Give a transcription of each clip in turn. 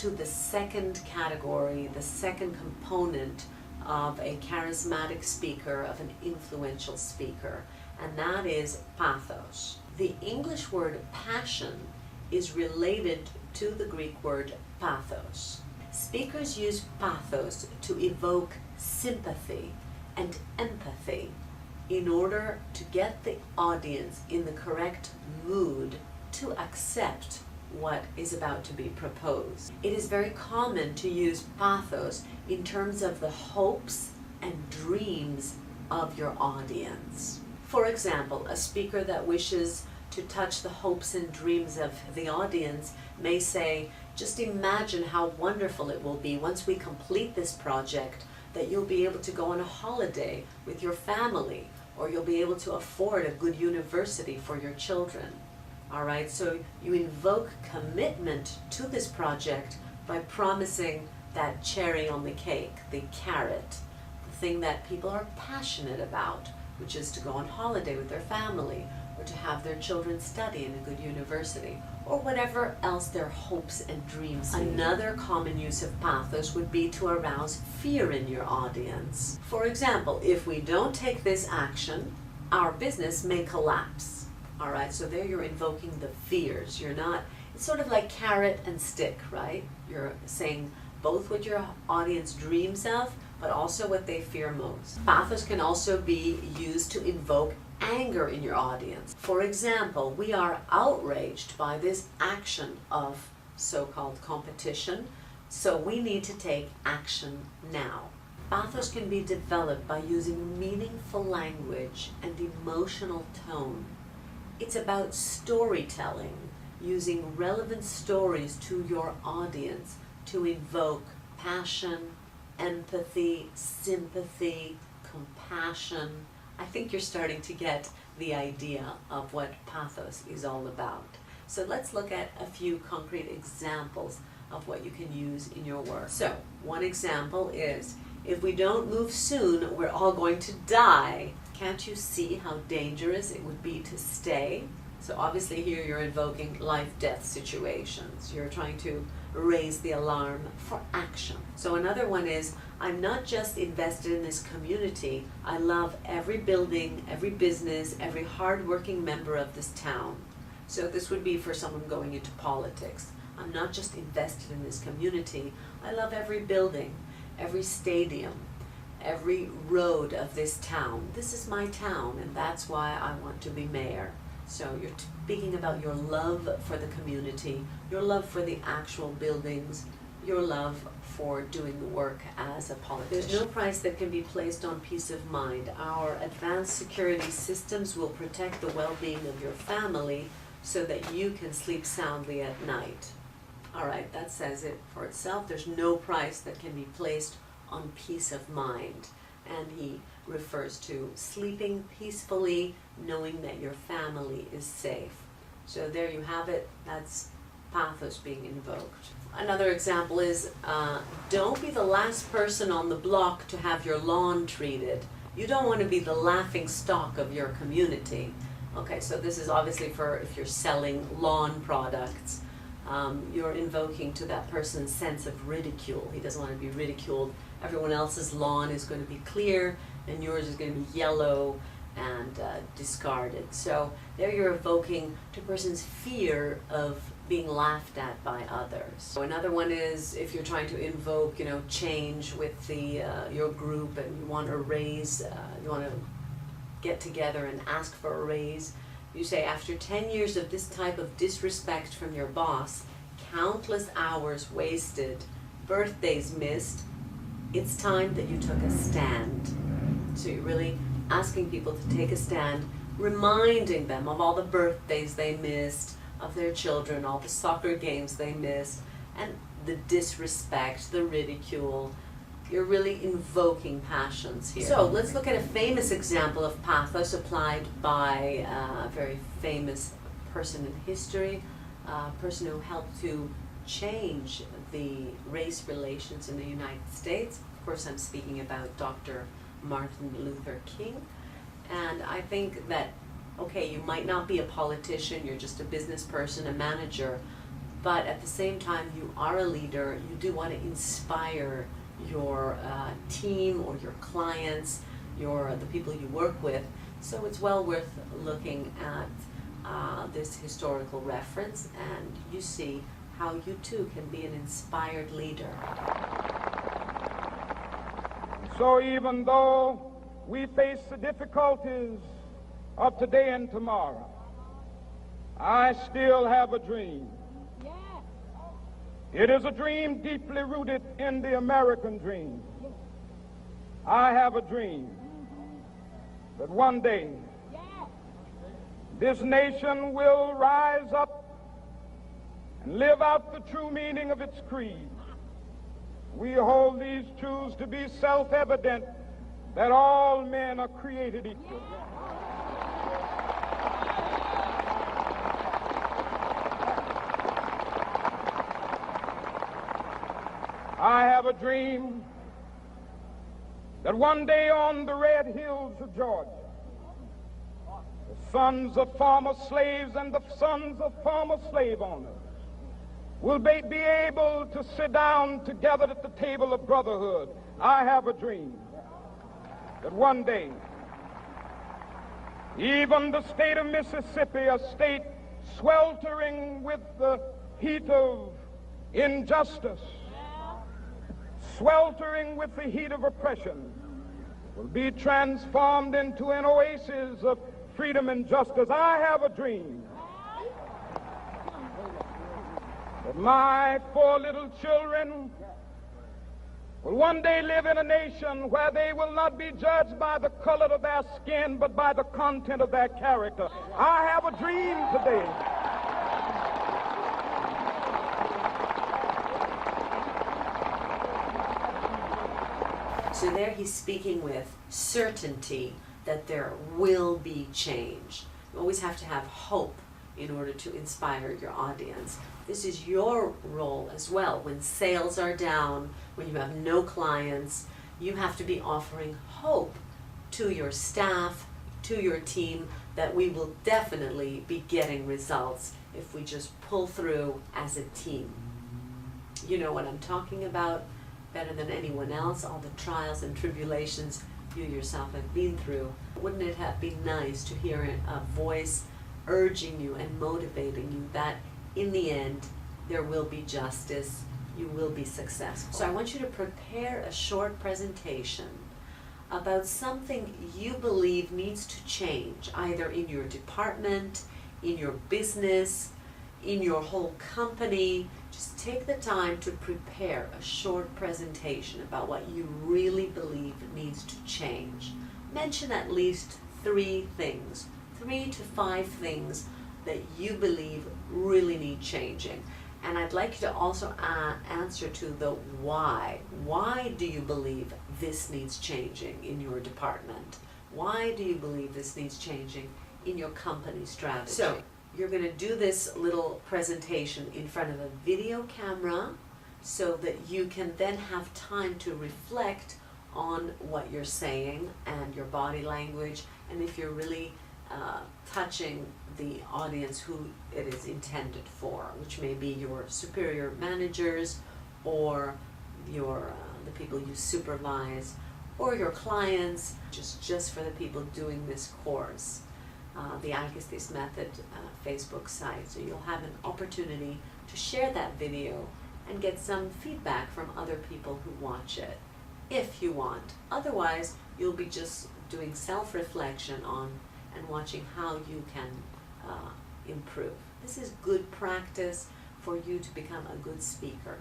to the second category, the second component of a charismatic speaker, of an influential speaker, and that is pathos. The English word passion is related to the Greek word pathos. Speakers use pathos to evoke sympathy and empathy in order to get the audience in the correct mood to accept what is about to be proposed. It is very common to use pathos in terms of the hopes and dreams of your audience. For example, a speaker that wishes to touch the hopes and dreams of the audience may say, just imagine how wonderful it will be once we complete this project, that you'll be able to go on a holiday with your family, or you'll be able to afford a good university for your children. All right, so you invoke commitment to this project by promising that cherry on the cake, the carrot, the thing that people are passionate about, which is to go on holiday with their family, or to have their children study in a good university, or whatever else their hopes and dreams are. Another common use of pathos would be to arouse fear in your audience. For example, if we don't take this action, our business may collapse. All right, so there you're invoking the fears. It's sort of like carrot and stick, right? You're saying both what your audience dreams of, but also what they fear most. Pathos can also be used to invoke anger in your audience. For example, we are outraged by this action of so-called competition, so we need to take action now. Pathos can be developed by using meaningful language and emotional tone. It's about storytelling, using relevant stories to your audience to evoke passion, empathy, sympathy, compassion. I think you're starting to get the idea of what pathos is all about. So let's look at a few concrete examples of what you can use in your work. So one example is, if we don't move soon, we're all going to die. Can't you see how dangerous it would be to stay? So obviously here you're invoking life-death situations. You're trying to raise the alarm for action. So another one is, I'm not just invested in this community, I love every building, every business, every hard-working member of this town. So this would be for someone going into politics. I'm not just invested in this community, I love every building, every stadium, every road of this town. This is my town, and that's why I want to be mayor. So you're speaking about your love for the community, your love for the actual buildings, your love for doing the work as a politician. There's no price that can be placed on peace of mind. Our advanced security systems will protect the well-being of your family so that you can sleep soundly at night. All right, that says it for itself. There's no price that can be placed on peace of mind. And he refers to sleeping peacefully, knowing that your family is safe. So there you have it. That's pathos being invoked. Another example is, don't be the last person on the block to have your lawn treated. You don't want to be the laughing stock of your community. Okay, so this is obviously for if you're selling lawn products. You're invoking to that person's sense of ridicule. He doesn't want to be ridiculed. Everyone else's lawn is going to be clear, and yours is going to be yellow and discarded. So there you're evoking to a person's fear of being laughed at by others. So another one is if you're trying to invoke, change with your group, and you want a raise, you want to get together and ask for a raise. You say, after 10 years of this type of disrespect from your boss, countless hours wasted, birthdays missed, it's time that you took a stand. So you're really asking people to take a stand, reminding them of all the birthdays they missed, of their children, all the soccer games they missed, and the disrespect, the ridicule. You're really invoking passions here. So let's look at a famous example of pathos applied by a very famous person in history, a person who helped to change the race relations in the United States. Of course, I'm speaking about Dr. Martin Luther King. And I think that, okay, you might not be a politician, you're just a business person, a manager, but at the same time you are a leader. You do want to inspire your team or your clients, the people you work with. So it's well worth looking at this historical reference, and you see how you too can be an inspired leader. So even though we face the difficulties of today and tomorrow, I still have a dream. It is a dream deeply rooted in the American dream. I have a dream that one day this nation will rise up and live out the true meaning of its creed. We hold these truths to be self-evident, that all men are created equal. I have a dream that one day on the red hills of Georgia, the sons of former slaves and the sons of former slave owners will be able to sit down together at the table of brotherhood. I have a dream that one day even the state of Mississippi, a state sweltering with the heat of injustice, sweltering with the heat of oppression, will be transformed into an oasis of freedom and justice. I have a dream that my 4 little children will one day live in a nation where they will not be judged by the color of their skin, but by the content of their character. I have a dream today. So there he's speaking with certainty that there will be change. You always have to have hope in order to inspire your audience. This is your role as well. When sales are down, when you have no clients, you have to be offering hope to your staff, to your team, that we will definitely be getting results if we just pull through as a team. You know what I'm talking about better than anyone else, all the trials and tribulations you yourself have been through. Wouldn't it have been nice to hear a voice urging you and motivating you that in the end there will be justice, you will be successful. So I want you to prepare a short presentation about something you believe needs to change, either in your department, in your business, in your whole company. Just take the time to prepare a short presentation about what you really believe needs to change. Mention at least 3 things, 3 to 5 things that you believe really need changing. And I'd like you to also answer to the why. Why do you believe this needs changing in your department? Why do you believe this needs changing in your company strategy? So you're going to do this little presentation in front of a video camera so that you can then have time to reflect on what you're saying and your body language, and if you're really touching the audience who it is intended for, which may be your superior managers or the people you supervise, or your clients, just for the people doing this course. The Alkistis Method Facebook site, so you'll have an opportunity to share that video and get some feedback from other people who watch it, if you want. Otherwise, you'll be just doing self-reflection on and watching how you can improve. This is good practice for you to become a good speaker.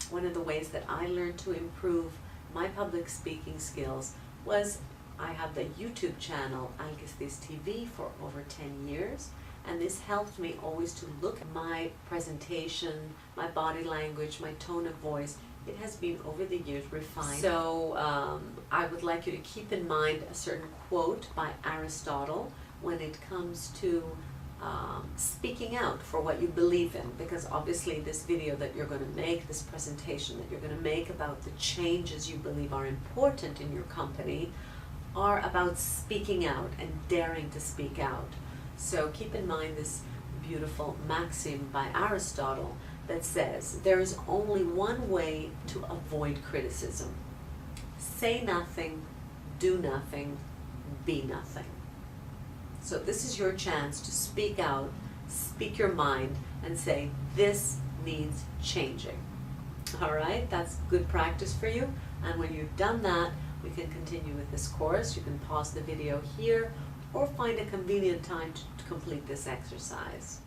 One of the ways that I learned to improve my public speaking skills was I have the YouTube channel Alkistis TV for over 10 years, and this helped me always to look at my presentation, my body language, my tone of voice. It has been over the years refined. So I would like you to keep in mind a certain quote by Aristotle when it comes to speaking out for what you believe in, because obviously this video that you're going to make, this presentation that you're going to make about the changes you believe are important in your company, are about speaking out and daring to speak out. So keep in mind this beautiful maxim by Aristotle that says there is only one way to avoid criticism. Say nothing, do nothing, be nothing. So this is your chance to speak out, speak your mind, and say, this needs changing. All right, that's good practice for you. And when you've done that, we can continue with this course. You can pause the video here or find a convenient time to complete this exercise.